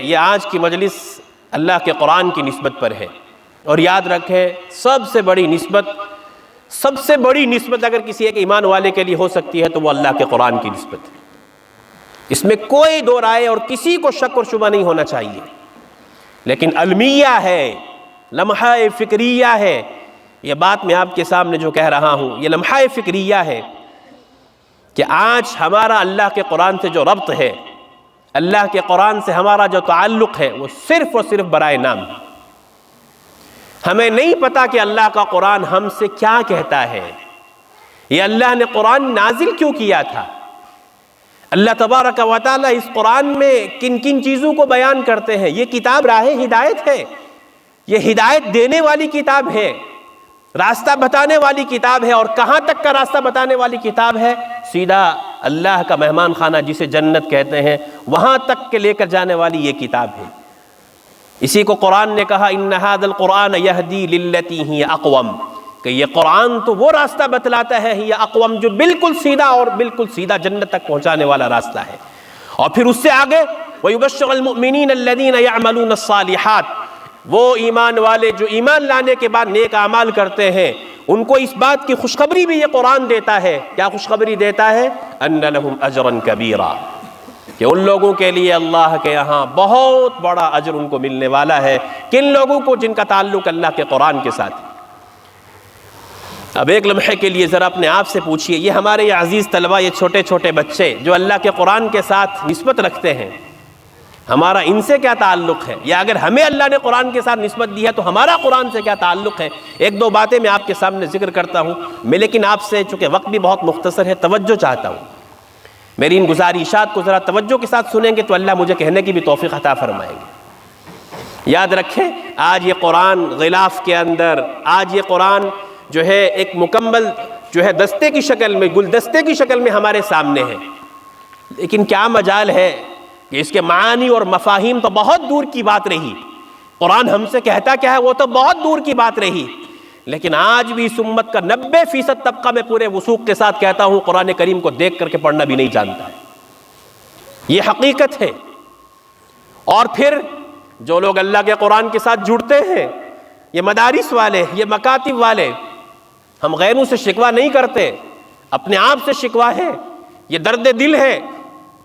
یہ آج کی مجلس اللہ کے قرآن کی نسبت پر ہے، اور یاد رکھیں سب سے بڑی نسبت اگر کسی ایک ایمان والے کے لیے ہو سکتی ہے تو وہ اللہ کے قرآن کی نسبت ہے۔ اس میں کوئی دو رائے اور کسی کو شک اور شبہ نہیں ہونا چاہیے۔ لیکن المیہ ہے، لمحہ فکریہ ہے، یہ بات میں آپ کے سامنے جو کہہ رہا ہوں یہ لمحہ فکریہ ہے کہ آج ہمارا اللہ کے قرآن سے جو ربط ہے، اللہ کے قرآن سے ہمارا جو تعلق ہے، وہ صرف اور صرف برائے نام ہے۔ ہمیں نہیں پتا کہ اللہ کا قرآن ہم سے کیا کہتا ہے، یہ اللہ نے قرآن نازل کیوں کیا تھا، اللہ تبارک و تعالی اس قرآن میں کن کن چیزوں کو بیان کرتے ہیں۔ یہ کتاب راہ ہدایت ہے، یہ ہدایت دینے والی کتاب ہے، راستہ بتانے والی کتاب ہے، اور کہاں تک کا راستہ بتانے والی کتاب ہے؟ سیدھا اللہ کا مہمان خانہ جسے جنت کہتے ہیں وہاں تک کے لے کر جانے والی یہ کتاب ہے۔ اسی کو قرآن نے کہا ان ھذا القرآن یہدی للتی ہی اقوم، کہ یہ قرآن تو وہ راستہ بتلاتا ہے ہی اقوم جو بالکل سیدھا اور بالکل سیدھا جنت تک پہنچانے والا راستہ ہے۔ اور پھر اس سے آگے وَيُبَشِّرُ الْمُؤْمِنِينَ الَّذِينَ يَعْمَلُونَ الصَّالِحَاتِ، وہ ایمان والے جو ایمان لانے کے بعد نیک اعمال کرتے ہیں ان کو اس بات کی خوشخبری بھی یہ قرآن دیتا ہے۔ کیا خوشخبری دیتا ہے؟ أَنَّ لَهُمْ أَجْرًا كَبِيرًا، کہ ان لوگوں کے لیے اللہ کے یہاں بہت بڑا اجر ان کو ملنے والا ہے۔ کن لوگوں کو؟ جن کا تعلق اللہ کے قرآن کے ساتھ ہے۔ اب ایک لمحے کے لیے ذرا اپنے آپ سے پوچھئے، یہ ہمارے یہ عزیز طلبہ، یہ چھوٹے چھوٹے بچے جو اللہ کے قرآن کے ساتھ نسبت رکھتے ہیں، ہمارا ان سے کیا تعلق ہے؟ یا اگر ہمیں اللہ نے قرآن کے ساتھ نسبت دی ہے تو ہمارا قرآن سے کیا تعلق ہے؟ ایک دو باتیں میں آپ کے سامنے ذکر کرتا ہوں میں، لیکن آپ سے چونکہ وقت بھی بہت مختصر ہے توجہ چاہتا ہوں۔ میری ان گزارشات کو ذرا توجہ کے ساتھ سنیں گے تو اللہ مجھے کہنے کی بھی توفیق عطا فرمائیں گے۔ یاد رکھیں آج یہ قرآن غلاف کے اندر، آج یہ قرآن جو ہے ایک مکمل جو ہے دستے کی شکل میں، گلدستے کی شکل میں ہمارے سامنے ہے، لیکن کیا مجال ہے کہ اس کے معانی اور مفاہیم تو بہت دور کی بات رہی، قرآن ہم سے کہتا کیا ہے وہ تو بہت دور کی بات رہی، لیکن آج بھی اس امت کا 90% طبقہ میں پورے وثوق کے ساتھ کہتا ہوں قرآن کریم کو دیکھ کر کے پڑھنا بھی نہیں جانتا ہے۔ یہ حقیقت ہے۔ اور پھر جو لوگ اللہ کے قرآن کے ساتھ جڑتے ہیں، یہ مدارس والے، یہ مکاتب والے، ہم غیروں سے شکوہ نہیں کرتے، اپنے آپ سے شکوہ ہے۔ یہ درد دل ہے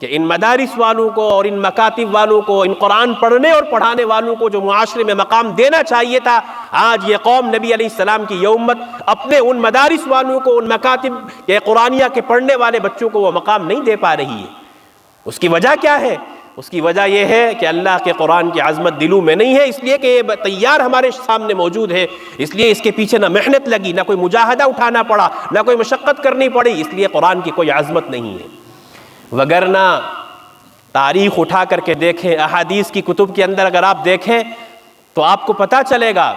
کہ ان مدارس والوں کو اور ان مکاتب والوں کو، ان قرآن پڑھنے اور پڑھانے والوں کو جو معاشرے میں مقام دینا چاہیے تھا، آج یہ قوم نبی علیہ السلام کی یہ امت اپنے ان مدارس والوں کو، ان مکاتب کے قرآنیہ کے پڑھنے والے بچوں کو وہ مقام نہیں دے پا رہی ہے۔ اس کی وجہ کیا ہے؟ اس کی وجہ یہ ہے کہ اللہ کے قرآن کی عظمت دلوں میں نہیں ہے، اس لیے کہ یہ تیار ہمارے سامنے موجود ہے، اس لیے اس کے پیچھے نہ محنت لگی، نہ کوئی مجاہدہ اٹھانا پڑا، نہ کوئی مشقت کرنی پڑی، اس لیے قرآن کی کوئی عظمت نہیں ہے۔ وگرنہ تاریخ اٹھا کر کے دیکھیں، احادیث کی کتب کے اندر اگر آپ دیکھیں تو آپ کو پتہ چلے گا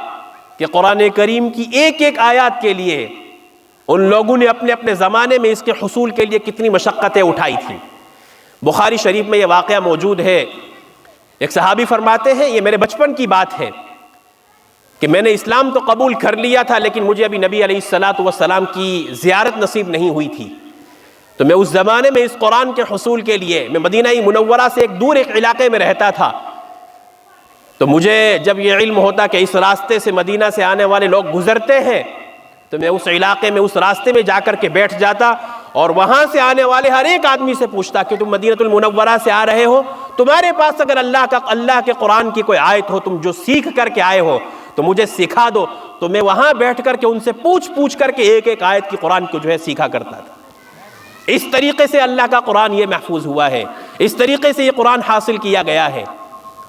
کہ قرآن کریم کی ایک ایک آیات کے لیے ان لوگوں نے اپنے اپنے زمانے میں اس کے حصول کے لیے کتنی مشقتیں اٹھائی تھیں۔ بخاری شریف میں یہ واقعہ موجود ہے، ایک صحابی فرماتے ہیں یہ میرے بچپن کی بات ہے کہ میں نے اسلام تو قبول کر لیا تھا لیکن مجھے ابھی نبی علیہ السلام کی زیارت نصیب نہیں ہوئی تھی، تو میں اس زمانے میں اس قرآن کے حصول کے لیے میں مدینہ منورہ سے ایک دور ایک علاقے میں رہتا تھا، تو مجھے جب یہ علم ہوتا کہ اس راستے سے مدینہ سے آنے والے لوگ گزرتے ہیں تو میں اس علاقے میں اس راستے میں جا کر کے بیٹھ جاتا اور وہاں سے آنے والے ہر ایک آدمی سے پوچھتا کہ تم مدینہ المنورہ سے آ رہے ہو، تمہارے پاس اگر اللہ کے قرآن کی کوئی آیت ہو تم جو سیکھ کر کے آئے ہو تو مجھے سکھا دو، تو میں وہاں بیٹھ کر کے ان سے پوچھ کر کے ایک ایک آیت کی قرآن کو جو ہے سیکھا کرتا تھا۔ اس طریقے سے اللہ کا قرآن یہ محفوظ ہوا ہے، اس طریقے سے یہ قرآن حاصل کیا گیا ہے۔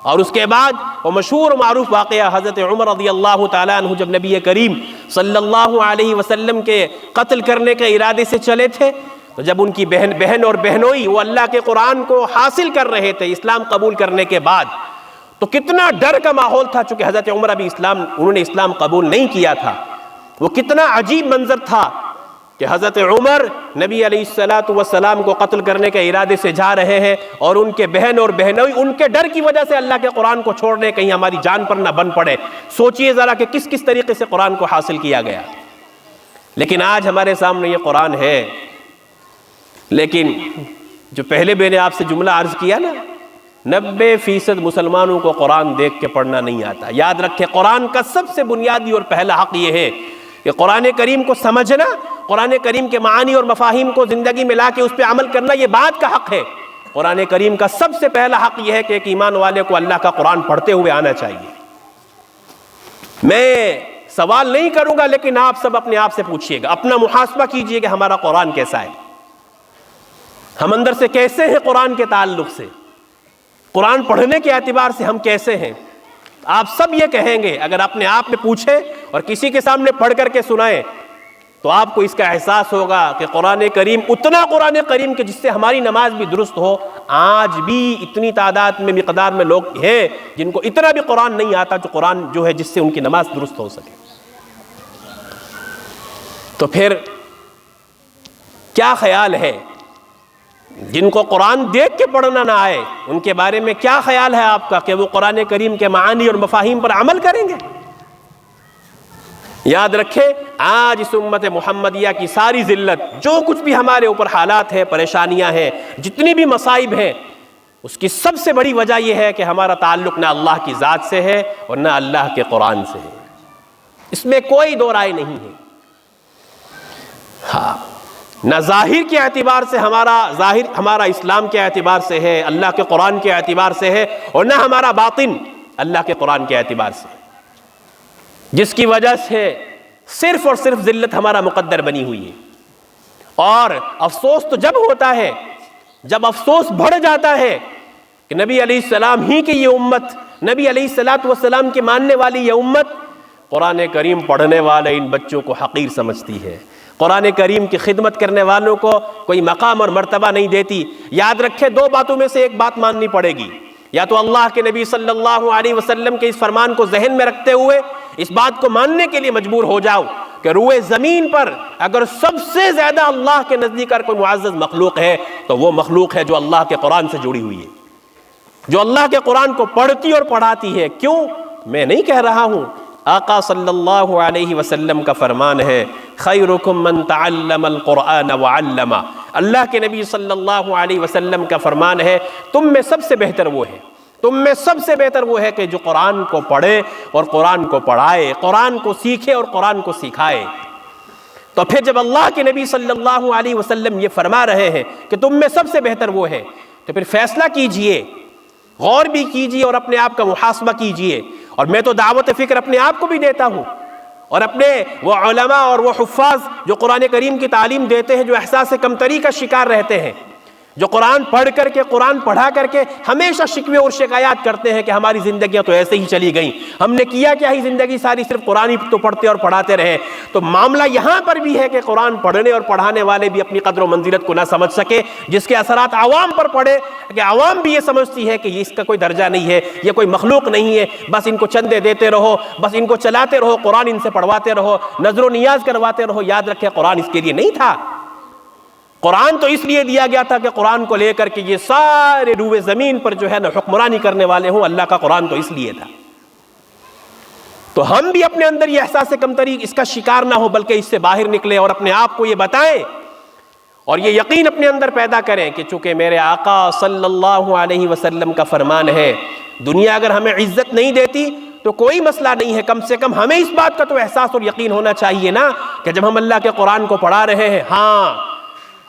اور اس کے بعد وہ مشہور و معروف واقعہ حضرت عمر رضی اللہ تعالیٰ عنہ جب نبی کریم صلی اللہ علیہ وسلم کے قتل کرنے کے ارادے سے چلے تھے، تو جب ان کی بہن اور بہنوئی وہ اللہ کے قرآن کو حاصل کر رہے تھے اسلام قبول کرنے کے بعد، تو کتنا ڈر کا ماحول تھا، چونکہ حضرت عمر ابھی انہوں نے اسلام قبول نہیں کیا تھا۔ وہ کتنا عجیب منظر تھا کہ حضرت عمر نبی علیہ السلام کو قتل کرنے کے ارادے سے جا رہے ہیں اور ان کے بہن اور بہنوئی ان کے ڈر کی وجہ سے اللہ کے قرآن کو چھوڑنے کہیں ہماری جان پر نہ بن پڑے۔ سوچئے ذرا کہ کس طریقے سے قرآن کو حاصل کیا گیا۔ لیکن آج ہمارے سامنے یہ قرآن ہے، لیکن جو پہلے میں نے آپ سے جملہ عرض کیا نا 90% مسلمانوں کو قرآن دیکھ کے پڑھنا نہیں آتا۔ یاد رکھیں، قرآن کا سب سے بنیادی اور پہلا حق یہ ہے کہ قرآن کریم کو سمجھنا، قرآن کریم کے معانی اور مفاہیم کو زندگی میں لا کے اس پہ عمل کرنا، یہ بات کا حق ہے۔ قرآن کریم کا سب سے پہلا حق یہ ہے کہ ایک ایمان والے کو اللہ کا قرآن پڑھتے ہوئے آنا چاہیے۔ میں سوال نہیں کروں گا، لیکن آپ سب اپنے آپ سے پوچھئے گا، اپنا محاسبہ کیجئے کہ ہمارا قرآن کیسا ہے، ہم اندر سے کیسے ہیں قرآن کے تعلق سے، قرآن پڑھنے کے اعتبار سے ہم کیسے ہیں۔ آپ سب یہ کہیں گے، اگر اپنے آپ میں پوچھیں اور کسی کے سامنے پڑھ کر کے سنائیں تو آپ کو اس کا احساس ہوگا کہ قرآن کریم، اتنا قرآن کریم کہ جس سے ہماری نماز بھی درست ہو، آج بھی اتنی تعداد میں، مقدار میں لوگ ہیں جن کو اتنا بھی قرآن نہیں آتا جو قرآن جو ہے جس سے ان کی نماز درست ہو سکے۔ تو پھر کیا خیال ہے جن کو قرآن دیکھ کے پڑھنا نہ آئے، ان کے بارے میں کیا خیال ہے آپ کا کہ وہ قرآن کریم کے معانی اور مفاہیم پر عمل کریں گے؟ یاد رکھیں، آج اس امت محمدیہ کی ساری ذلت، جو کچھ بھی ہمارے اوپر حالات ہیں، پریشانیاں ہیں، جتنی بھی مصائب ہیں، اس کی سب سے بڑی وجہ یہ ہے کہ ہمارا تعلق نہ اللہ کی ذات سے ہے اور نہ اللہ کے قرآن سے ہے۔ اس میں کوئی دو رائے نہیں ہے۔ ہاں، نہ ظاہر کے اعتبار سے ہمارا اسلام کے اعتبار سے ہے، اللہ کے قرآن کے اعتبار سے ہے، اور نہ ہمارا باطن اللہ کے قرآن کے اعتبار سے ہے، جس کی وجہ سے صرف اور صرف ذلت ہمارا مقدر بنی ہوئی ہے۔ اور افسوس تو جب ہوتا ہے جب افسوس بڑھ جاتا ہے کہ نبی علیہ السلام ہی کی یہ امت، نبی علیہ السلام کے ماننے والی یہ امت قرآن کریم پڑھنے والے ان بچوں کو حقیر سمجھتی ہے، قرآن کریم کی خدمت کرنے والوں کو کوئی مقام اور مرتبہ نہیں دیتی۔ یاد رکھے، دو باتوں میں سے ایک بات ماننی پڑے گی، یا تو اللہ کے نبی صلی اللہ علیہ وسلم کے اس فرمان کو ذہن میں رکھتے ہوئے اس بات کو ماننے کے لیے مجبور ہو جاؤ کہ روئے زمین پر اگر سب سے زیادہ اللہ کے نزدیک کوئی معزز مخلوق ہے تو وہ مخلوق ہے جو اللہ کے قرآن سے جڑی ہوئی ہے، جو اللہ کے قرآن کو پڑھتی اور پڑھاتی ہے۔ کیوں؟ میں نہیں کہہ رہا ہوں، آقا صلی اللہ علیہ وسلم کا فرمان ہے، خیرکم من تعلم القرآن وعلمہ۔ اللہ کے نبی صلی اللہ علیہ وسلم کا فرمان ہے، تم میں سب سے بہتر وہ ہے، تم میں سب سے بہتر وہ ہے کہ جو قرآن کو پڑھے اور قرآن کو پڑھائے، قرآن کو سیکھے اور قرآن کو سکھائے۔ تو پھر جب اللہ کے نبی صلی اللہ علیہ وسلم یہ فرما رہے ہیں کہ تم میں سب سے بہتر وہ ہے، تو پھر فیصلہ کیجئے، غور بھی کیجئے اور اپنے آپ کا محاسبہ کیجئے۔ اور میں تو دعوت فکر اپنے آپ کو بھی دیتا ہوں، اور اپنے وہ علماء اور وہ حفاظ جو قرآن کریم کی تعلیم دیتے ہیں، جو احساس کمتری کا شکار رہتے ہیں، جو قرآن پڑھ کر کے، قرآن پڑھا کر کے ہمیشہ شکوے اور شکایات کرتے ہیں کہ ہماری زندگیاں تو ایسے ہی چلی گئیں، ہم نے کیا کیا ہی زندگی ساری صرف قرآن ہی تو پڑھتے اور پڑھاتے رہے۔ تو معاملہ یہاں پر بھی ہے کہ قرآن پڑھنے اور پڑھانے والے بھی اپنی قدر و منزلت کو نہ سمجھ سکے، جس کے اثرات عوام پر پڑے کہ عوام بھی یہ سمجھتی ہے کہ اس کا کوئی درجہ نہیں ہے، یہ کوئی مخلوق نہیں ہے، بس ان کو چندے دیتے رہو، بس ان کو چلاتے رہو، قرآن ان سے پڑھواتے رہو، نظر و نیاز کرواتے رہو۔ یاد رکھے، قرآن اس کے لیے نہیں تھا۔ قرآن تو اس لیے دیا گیا تھا کہ قرآن کو لے کر کے یہ سارے روئے زمین پر جو ہے نا حکمرانی کرنے والے ہوں۔ اللہ کا قرآن تو اس لیے تھا۔ تو ہم بھی اپنے اندر یہ احساس کمتری اس کا شکار نہ ہو، بلکہ اس سے باہر نکلے اور اپنے آپ کو یہ بتائیں اور یہ یقین اپنے اندر پیدا کریں کہ چونکہ میرے آقا صلی اللہ علیہ وسلم کا فرمان ہے، دنیا اگر ہمیں عزت نہیں دیتی تو کوئی مسئلہ نہیں ہے، کم سے کم ہمیں اس بات کا تو احساس اور یقین ہونا چاہیے نا کہ جب ہم اللہ کے قرآن کو پڑھا رہے ہیں، ہاں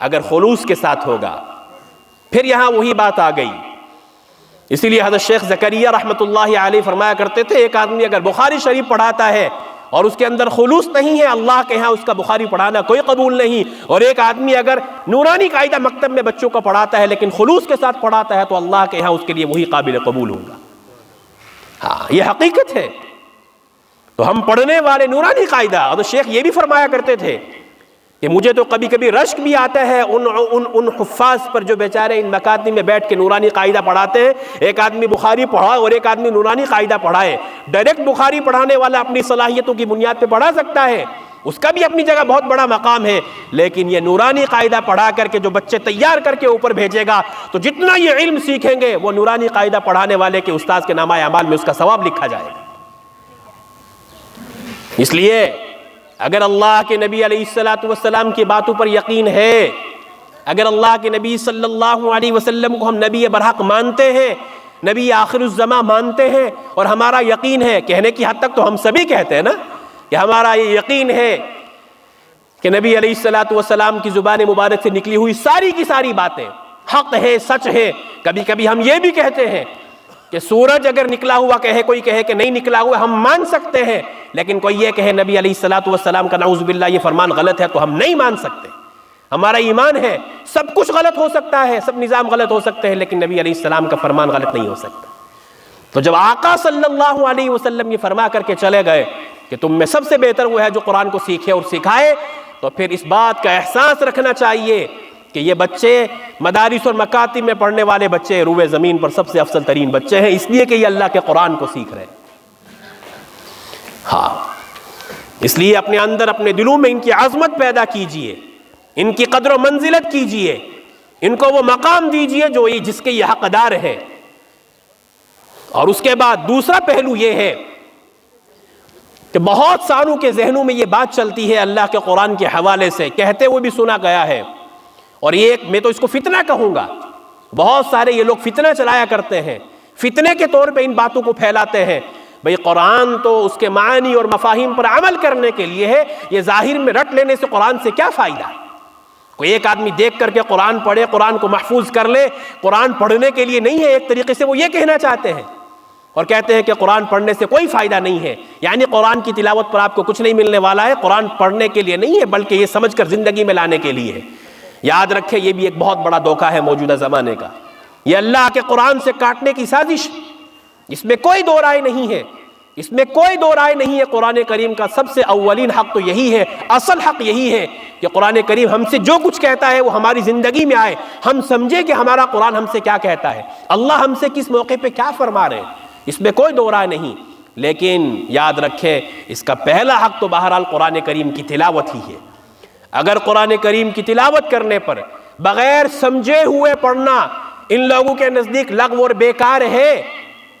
اگر خلوص کے ساتھ ہوگا۔ پھر یہاں وہی بات آ گئی، اسی لیے حضرت شیخ زکریا رحمۃ اللہ علیہ فرمایا کرتے تھے، ایک آدمی اگر بخاری شریف پڑھاتا ہے اور اس کے اندر خلوص نہیں ہے، اللہ کے ہاں اس کا بخاری پڑھانا کوئی قبول نہیں۔ اور ایک آدمی اگر نورانی قاعدہ مکتب میں بچوں کو پڑھاتا ہے لیکن خلوص کے ساتھ پڑھاتا ہے تو اللہ کے ہاں اس کے لیے وہی قابل قبول ہوگا۔ ہاں، یہ حقیقت ہے۔ تو ہم پڑھنے والے نورانی قاعدہ، اور شیخ یہ بھی فرمایا کرتے تھے کہ مجھے تو کبھی کبھی رشک بھی آتا ہے ان حفاظ پر جو بیچارے ان مکاتب میں بیٹھ کے نورانی قاعدہ پڑھاتے ہیں۔ ایک آدمی بخاری پڑھائے اور ایک آدمی نورانی قاعدہ پڑھائے، ڈائریکٹ بخاری پڑھانے والا اپنی صلاحیتوں کی بنیاد پہ پڑھا سکتا ہے، اس کا بھی اپنی جگہ بہت بڑا مقام ہے، لیکن یہ نورانی قاعدہ پڑھا کر کے جو بچے تیار کر کے اوپر بھیجے گا تو جتنا یہ علم سیکھیں گے وہ نورانی قاعدہ پڑھانے والے کے استاذ کے نامہ اعمال میں اس کا ثواب لکھا جائے گا۔ اس لیے اگر اللہ کے نبی علیہ السلام کی باتوں پر یقین ہے، اگر اللہ کے نبی صلی اللہ علیہ وسلم کو ہم نبی برحق مانتے ہیں، نبی آخر الزماں مانتے ہیں اور ہمارا یقین ہے، کہنے کی حد تک تو ہم سبھی کہتے ہیں نا کہ ہمارا یہ یقین ہے کہ نبی علیہ الصلوۃ والسلام کی زبان مبارک سے نکلی ہوئی ساری کی ساری باتیں حق ہے، سچ ہے۔ کبھی کبھی ہم یہ بھی کہتے ہیں کہ سورج اگر نکلا ہوا کہے، کوئی کہے کہ نہیں نکلا ہوا، ہم مان سکتے ہیں، لیکن کوئی یہ کہے نبی علیہ الصلوۃ والسلام کا نعوذ باللہ یہ فرمان غلط ہے، تو ہم نہیں مان سکتے۔ ہمارا ایمان ہے سب کچھ غلط ہو سکتا ہے، سب نظام غلط ہو سکتے ہیں، لیکن نبی علیہ السلام کا فرمان غلط نہیں ہو سکتا۔ تو جب آقا صلی اللہ علیہ وسلم یہ فرما کر کے چلے گئے کہ تم میں سب سے بہتر وہ ہے جو قرآن کو سیکھے اور سکھائے، تو پھر اس بات کا احساس رکھنا چاہیے کہ یہ بچے مدارس اور مکاتب میں پڑھنے والے بچے روئے زمین پر سب سے افضل ترین بچے ہیں، اس لیے کہ یہ اللہ کے قرآن کو سیکھ رہے ہیں۔ ہاں، اس لیے اپنے اندر اپنے دلوں میں ان کی عظمت پیدا کیجئے، ان کی قدر و منزلت کیجئے، ان کو وہ مقام دیجئے جو جس کے یہ حقدار ہے۔ اور اس کے بعد دوسرا پہلو یہ ہے کہ بہت ساروں کے ذہنوں میں یہ بات چلتی ہے اللہ کے قرآن کے حوالے سے، کہتے ہوئے بھی سنا گیا ہے، اور یہ میں تو اس کو فتنہ کہوں گا، بہت سارے یہ لوگ فتنہ چلایا کرتے ہیں، فتنے کے طور پہ ان باتوں کو پھیلاتے ہیں۔ بھئی قرآن تو اس کے معنی اور مفاہیم پر عمل کرنے کے لیے ہے، یہ ظاہر میں رٹ لینے سے قرآن سے کیا فائدہ؟ کوئی ایک آدمی دیکھ کر کے قرآن پڑھے، قرآن کو محفوظ کر لے، قرآن پڑھنے کے لیے نہیں ہے، ایک طریقے سے وہ یہ کہنا چاہتے ہیں اور کہتے ہیں کہ قرآن پڑھنے سے کوئی فائدہ نہیں ہے، یعنی قرآن کی تلاوت پر آپ کو کچھ نہیں ملنے والا ہے، قرآن پڑھنے کے لیے نہیں ہے بلکہ یہ سمجھ کر زندگی میں لانے کے لیے ہے۔ یاد رکھیں یہ بھی ایک بہت بڑا دھوکہ ہے موجودہ زمانے کا، یہ اللہ کے قرآن سے کاٹنے کی سازش، اس میں کوئی دو رائے نہیں ہے، اس میں کوئی دو رائے نہیں ہے۔ قرآن کریم کا سب سے اولین حق تو یہی ہے، اصل حق یہی ہے کہ قرآن کریم ہم سے جو کچھ کہتا ہے وہ ہماری زندگی میں آئے، ہم سمجھے کہ ہمارا قرآن ہم سے کیا کہتا ہے، اللہ ہم سے کس موقع پہ کیا فرما رہے ہیں، اس میں کوئی دو رائے نہیں۔ لیکن یاد رکھیں اس کا پہلا حق تو بہرحال قرآن کریم کی تلاوت ہی ہے۔ اگر قرآن کریم کی تلاوت کرنے پر بغیر سمجھے ہوئے پڑھنا ان لوگوں کے نزدیک لغو اور بیکار ہے،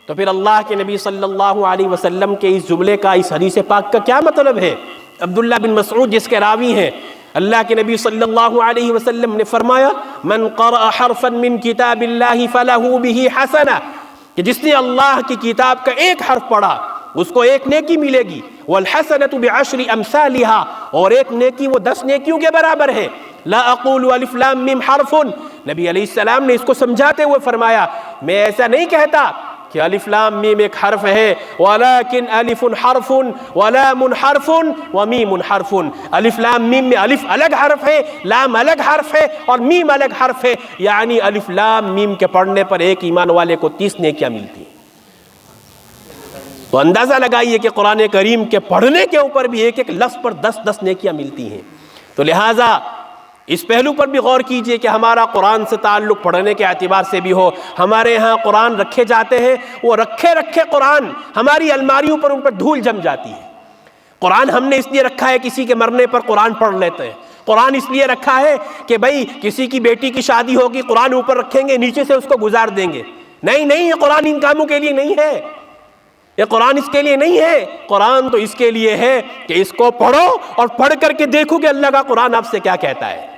تو پھر اللہ کے نبی صلی اللہ علیہ وسلم کے اس جملے کا، اس حدیث پاک کا کیا مطلب ہے؟ عبداللہ بن مسعود جس کے راوی ہیں، اللہ کے نبی صلی اللہ علیہ وسلم نے فرمایا من قرأ حرفا من کتاب اللہ فلہ بہ حسنہ، کہ جس نے اللہ کی کتاب کا ایک حرف پڑھا اس کو ایک نیکی ملے گی، والحسنۃ بعشر امثالها، اور ایک نیکی وہ 10 نیکیوں کے برابر ہے۔ لا اقول الف لام میم حرف، نبی علیہ السلام نے اس کو سمجھاتے ہوئے فرمایا میں ایسا نہیں کہتا کہ الف لام میم ایک حرف ہے، ولکن الف حرف ولام حرف ومیم حرف، الف لام میم میں الف الگ حرف ہے، لام الگ حرف ہے اور میم الگ حرف ہے، یعنی الف لام میم کے پڑھنے پر ایک ایمان والے کو 30 نیکیاں ملتی ہیں۔ تو اندازہ لگائیے کہ قرآن کریم کے پڑھنے کے اوپر بھی ایک ایک لفظ پر 10 نیکیاں ملتی ہیں۔ تو لہٰذا اس پہلو پر بھی غور کیجئے کہ ہمارا قرآن سے تعلق پڑھنے کے اعتبار سے بھی ہو۔ ہمارے ہاں قرآن رکھے جاتے ہیں، وہ رکھے قرآن ہماری الماریوں پر ان پر دھول جم جاتی ہے۔ قرآن ہم نے اس لیے رکھا ہے کسی کے مرنے پر قرآن پڑھ لیتے ہیں، قرآن اس لیے رکھا ہے کہ بھئی کسی کی بیٹی کی شادی ہوگی، قرآن اوپر رکھیں گے، نیچے سے اس کو گزار دیں گے۔ نہیں، یہ قرآن ان کاموں کے لیے نہیں ہے، یہ قرآن اس کے لیے نہیں ہے۔ قرآن تو اس کے لیے ہے کہ اس کو پڑھو اور پڑھ کر کے دیکھو کہ اللہ کا قرآن آپ سے کیا کہتا ہے۔